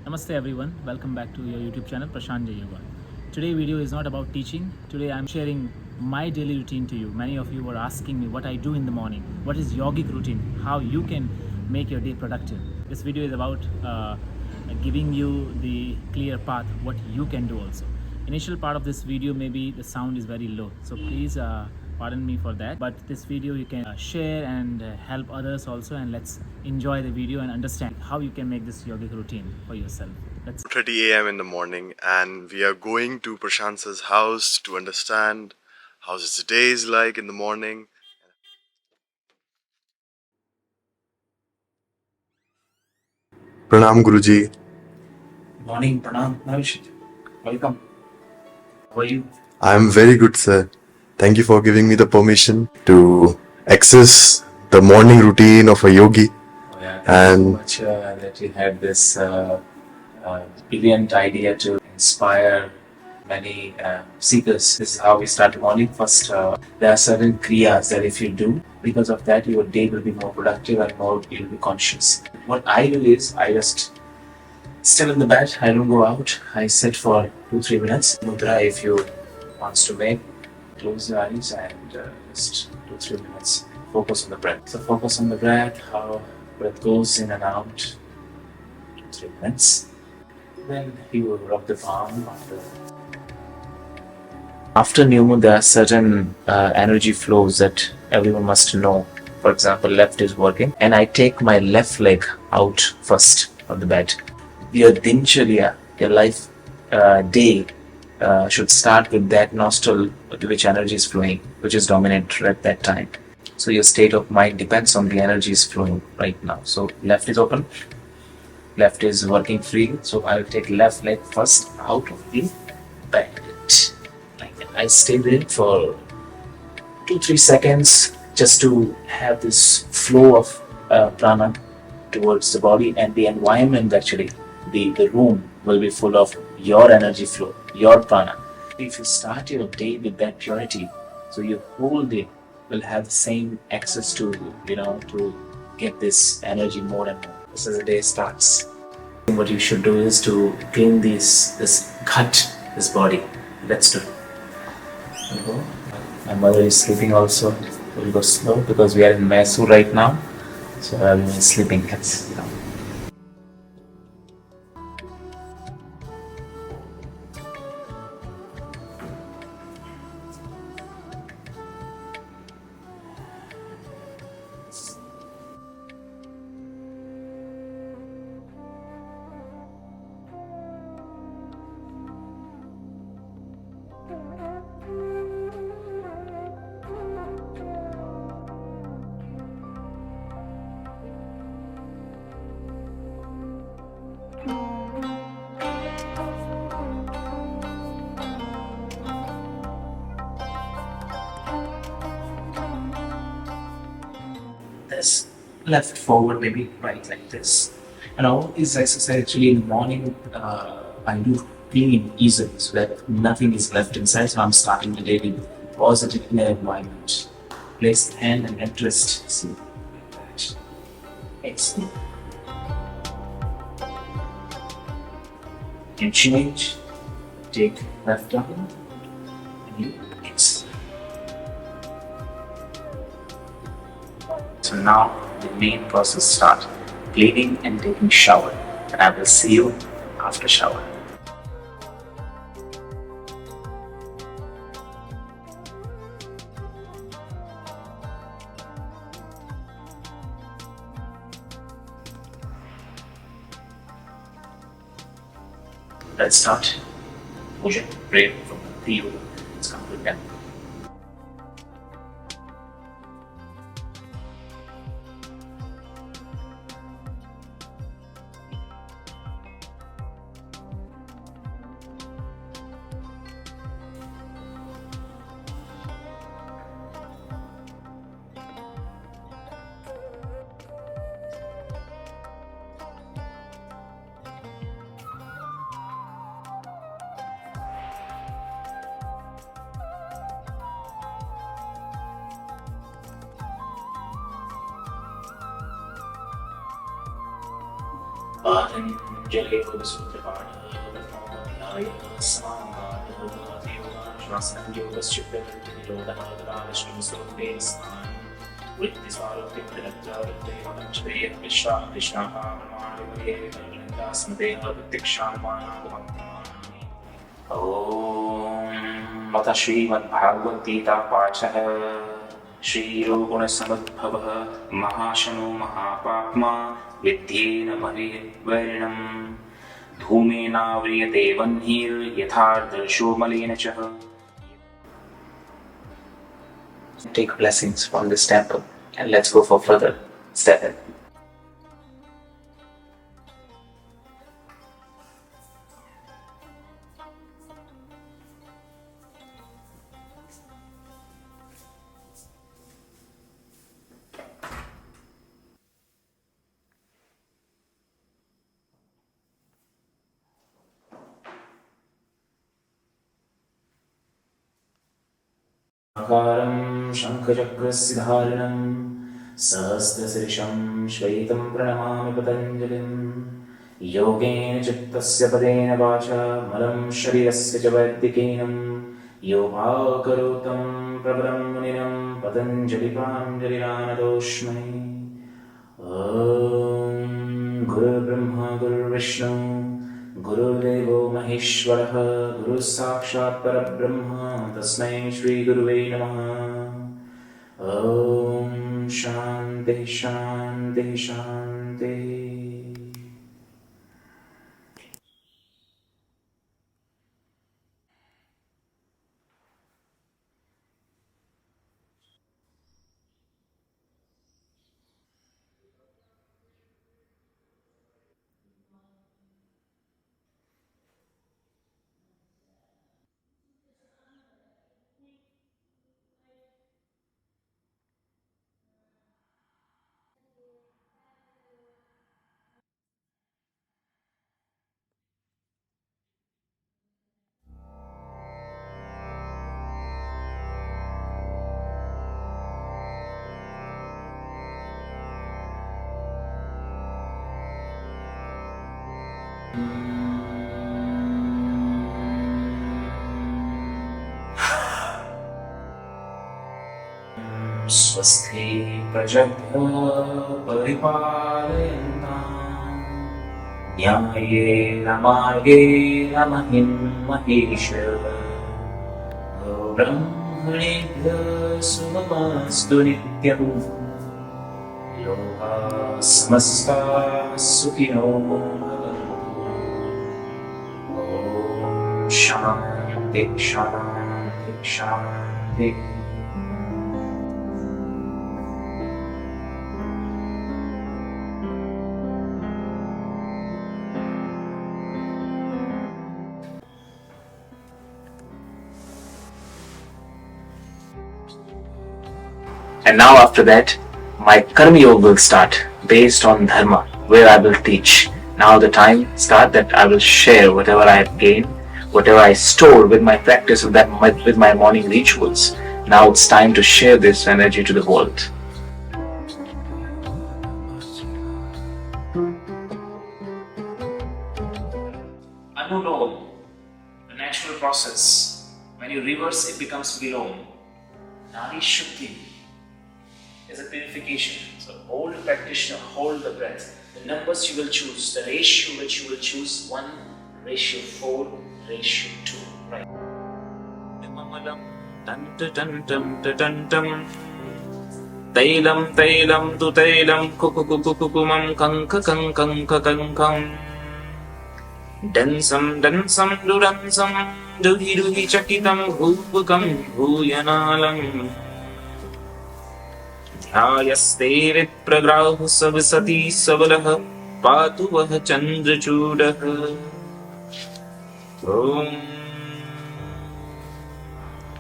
Namaste everyone, welcome back to your YouTube channel Prashant J Yoga. Today video is not about teaching. Today I'm sharing my daily routine to you. Many of you were asking me what I do in the morning, what is yogic routine, how you can make your day productive. This video is about giving you the clear path what you can do also. Initial part of this video maybe the sound is very low, so please pardon me for that, but this video you can share and help others also, and let's enjoy the video and understand how you can make this yogic routine for yourself. Let's 4:30 a.m. in the morning, and we are going to Prashant's house to understand how his day is like in the morning. Pranam Guruji. Morning, Pranam, nourish. Welcome. How are you? I am very good, sir. Thank you for giving me the permission to access the morning routine of a yogi. Oh, yeah, thank you so much that you had this brilliant idea to inspire many seekers. This is how we start the morning. First, there are certain kriyas that if you do, because of that, your day will be more productive and more you'll be conscious. What I do is I just still in the bed. I don't go out. I sit for 2-3 minutes. Mudra, if you wants to make, close your eyes and just 2-3 minutes. Focus on the breath. So focus on the breath. How breath goes in and out. 2-3 minutes. Then you will rub the palm after new moon. There are certain energy flows that everyone must know. For example, left is working, and I take my left leg out first of the bed. Your dincharya, your life day should start with that nostril to which energy is flowing, which is dominant at that time. So your state of mind depends on the energy is flowing right now. So left is open, left is working freely. So I'll take left leg first out of the bed. Like that. I stay there for 2-3 seconds just to have this flow of prana towards the body, and the environment actually, the room will be full of your energy flow, your prana. If you start your day with that purity, so your whole day will have the same access to, to get this energy more and more. As the day starts, what you should do is to clean this gut, this body. Let's do it. My mother is sleeping also. We'll go slow because we are in Mysore right now. So I'm sleeping. Let's this, left forward, maybe right like this. And all these exercises actually in the morning I do clean easily so that nothing is left inside. So I'm starting the day with positive inner environment. Place the hand and head twist. See, like that. Exhale. You change. Take left arm and you exhale. So now the main process starts, cleaning and taking shower, and I will see you after shower. Let's start. Push it, break from the yoga. Let's come to that. अथ श्रीमद्भागवद्गीता पाठः श्रीयोगुणसमुद्भवः महाशनो महापाप्मा विद्येन महीर्वैरिणम् धूमेनाव्रियते वह्निर्यथार्दर्शो मलेन च. Take blessings from this temple and let's go for further step. आकारं शङ्खचक्रस्यधारिणं सहस्रशीर्षं श्वेतं प्रणमामि पतञ्जलिं. योगेन चित्तस्य पदेन वाचा मलं शरीरस्य च वैदिकेनं योगाकरोतं प्रबलं मुनिनं पतञ्जलिपाञ्जलिरानतोऽस्मै. ॐ गुरुर्ब्रह्मा गुरुर्विष्णु गुरुर्देवो महेश्वरः गुरुः साक्षात् परब्रह्म तस्मै श्रीगुरुवे नमः. ॐ शान्तिः शान्तिः शान्तिः. स्वस्ति प्रजभ्यः परिपालयन्ताम् न्यायेन मार्गेण महिं महेश्वर. ब्रह्मणेभ्यः शुभमस्तु नित्यम् लोकाः समस्ताः सुखिनो भवन्तु. ॐ शान्ति शान्ति शान्ति. And now after that, my Karma Yoga will start based on Dharma, where I will teach. Now the time start that I will share whatever I have gained, whatever I store with my practice with my morning rituals. Now it's time to share this energy to the world. Anulom, the natural process. When you reverse, it becomes Vilom. Nadi Shuddhi is a purification. So hold the practitioner, hold the breath. The numbers you will choose, the ratio which you will choose, 1, ratio 4, ratio 2. Right. Tailam tailam tu tailam kukukukumam kanka kanka kankam. Dansam dansam duransam duhi duhi chakitam bhupukam bhuyanalam. ध्यायस्ते विप्रग्राहुः सविसति सबलः पातु वः चन्द्रचूडः. ॐ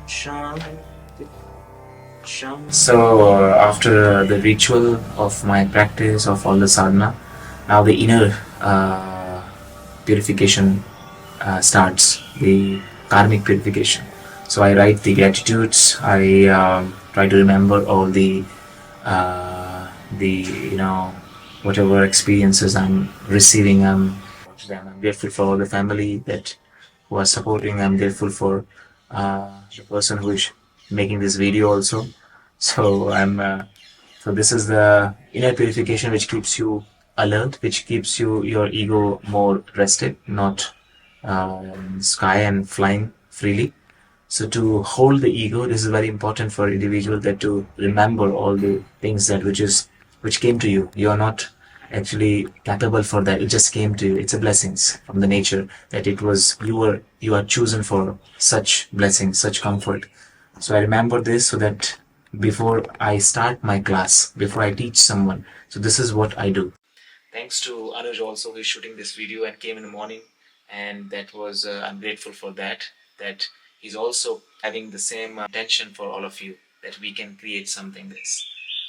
शान्ति शान्ति. So after the ritual of my practice of all the sadhana, now the inner purification starts, the karmic purification. So I write the gratitudes, I try to remember all the whatever experiences I'm receiving, I'm them. I'm grateful for all the family that who are supporting. I'm grateful for the person who is making this video also. So so this is the inner purification which keeps you alert, which keeps your ego more rested, not sky and flying freely. So to hold the ego, this is very important for individual that to remember all the things that which came to you. You are not actually capable for that. It just came to you. It's a blessings from the nature that it was you are chosen for such blessings, such comfort. So I remember this so that before I start my class, before I teach someone, so this is what I do. Thanks to Anuj also who is shooting this video and came in the morning, and that was I'm grateful for that. That he's also having the same intention for all of you that we can create something this.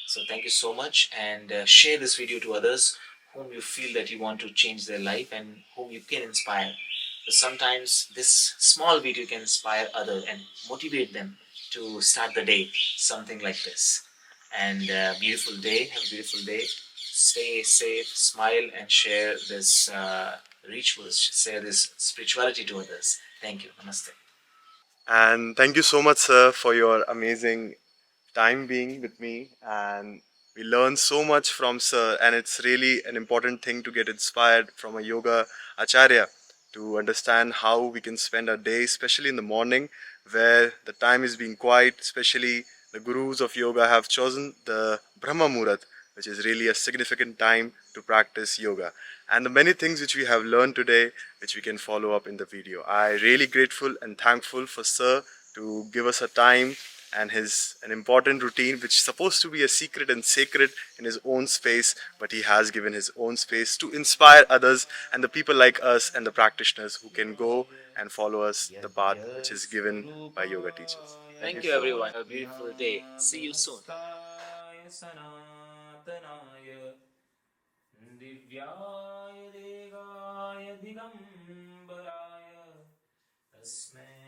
So thank you so much, and share this video to others whom you feel that you want to change their life and whom you can inspire. So sometimes this small video can inspire others and motivate them to start the day, something like this. And beautiful day, have a beautiful day. Stay safe, smile, and share this rituals, share this spirituality to others. Thank you. Namaste. And thank you so much, sir, for your amazing time being with me. And we learn so much from sir, and it's really an important thing to get inspired from a yoga acharya to understand how we can spend our day, especially in the morning where the time is being quiet. Especially the gurus of yoga have chosen the Brahma Muhurat, which is really a significant time to practice yoga. And the many things which we have learned today, which we can follow up in the video. I really grateful and thankful for sir to give us a time and his an important routine which is supposed to be a secret and sacred in his own space, but he has given his own space to inspire others and the people like us and the practitioners who can go and follow us the path which is given by yoga teachers. Thank you, everyone. Have a beautiful day. See you soon. दिव्याय देगाय दिगंबराय तस्मै